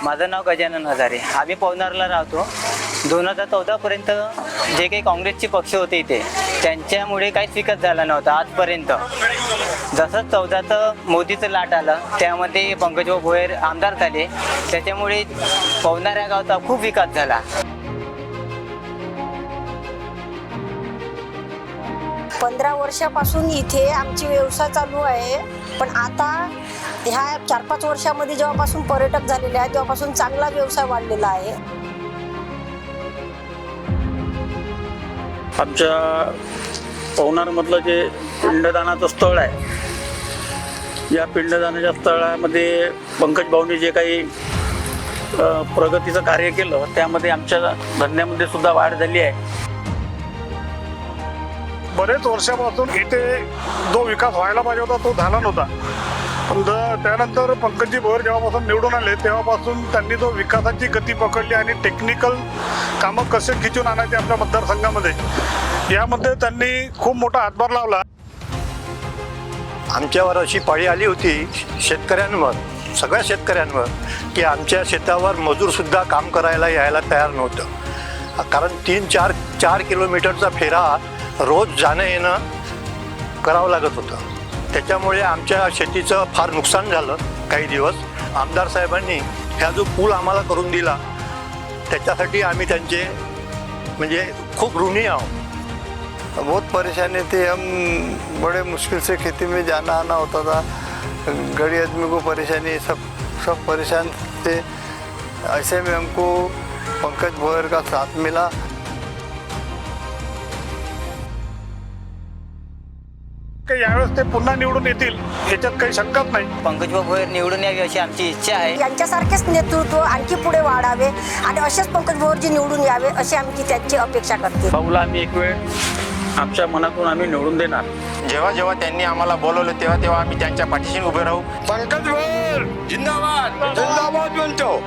माझं नाव गजानन हजारे. आम्ही पवनारला राहतो. 2014पर्यंत जे काही काँग्रेसचे पक्ष होते इथे त्यांच्यामुळे काहीच विकास झाला नव्हता आजपर्यंत. जसं 14चं मोदीचं लाट आलं त्यामध्ये पंकजभाऊ भोयर आमदार झाले, त्याच्यामुळे पवनार या गावचा खूप विकास झाला. 15 वर्षापासून इथे आमची व्यवसाय चालू आहे. पण आता ह्या 4-5 वर्षामध्ये जेव्हापासून पर्यटक झालेले आहेत तेव्हापासून चांगला व्यवसाय वाढलेला आहे. आमच्या पवनारमधलं जे पिंडदानाचं स्थळ आहे, या पिंडदानाच्या स्थळामध्ये पंकज भाऊंनी जे काही प्रगतीचं कार्य केलं त्यामध्ये आमच्या धंद्यामध्ये सुद्धा वाढ झाली आहे. बरेच वर्षापासून इथे जो विकास व्हायला पाहिजे होता तो झाला नव्हता. पण त्यानंतर पंकजी भोयर जेव्हापासून निवडून आले तेव्हापासून त्यांनी जो विकासाची गती पकडली आणि टेक्निकल कामं कसे खिचून आणायचे आपल्या मतदारसंघामध्ये, यामध्ये त्यांनी खूप मोठा हातभार लावला. आमच्यावर अशी पाळी आली होती शेतकऱ्यांवर, सगळ्या शेतकऱ्यांवर, की आमच्या शेतावर मजूरसुद्धा काम करायला यायला तयार नव्हतं. कारण 3-4 किलोमीटरचा फेरा रोज जाणं येणं करावं लागत होतं. त्याच्यामुळे आमच्या शेतीचं फार नुकसान झालं काही दिवस. आमदार साहेबांनी ह्या जो पूल आम्हाला करून दिला त्याच्यासाठी आम्ही त्यांचे म्हणजे खूप ऋणी आहोत. बहुत परेशानी थी, हम बड़े मुश्किल से खेती में जाना आना होता था. गरीब आदमी को परेशानी, सब परेशान थे. ऐसे में हमको पंकज भोयर का साथ मिला. यावेळेस ते पुन्हा निवडून येतील याच्यात काही शंकाच नाही. पंकजभाऊ भोयर निवडून यावी अशी आमची इच्छा आहे. यांच्यासारखेच नेतृत्व आणखी पुढे वाढावे आणि असेच पंकज भोयरजी निवडून यावे अशी आमची त्यांची अपेक्षा करते. भाऊला आम्ही एक वेळ आमच्या मनातून आम्ही निवडून देणार. जेव्हा जेव्हा त्यांनी आम्हाला बोलवलं तेव्हा तेव्हा आम्ही त्यांच्या पाठीशी उभे राहू. पंकज भोयर जिंदाबाद जिंदाबाद म्हणतो.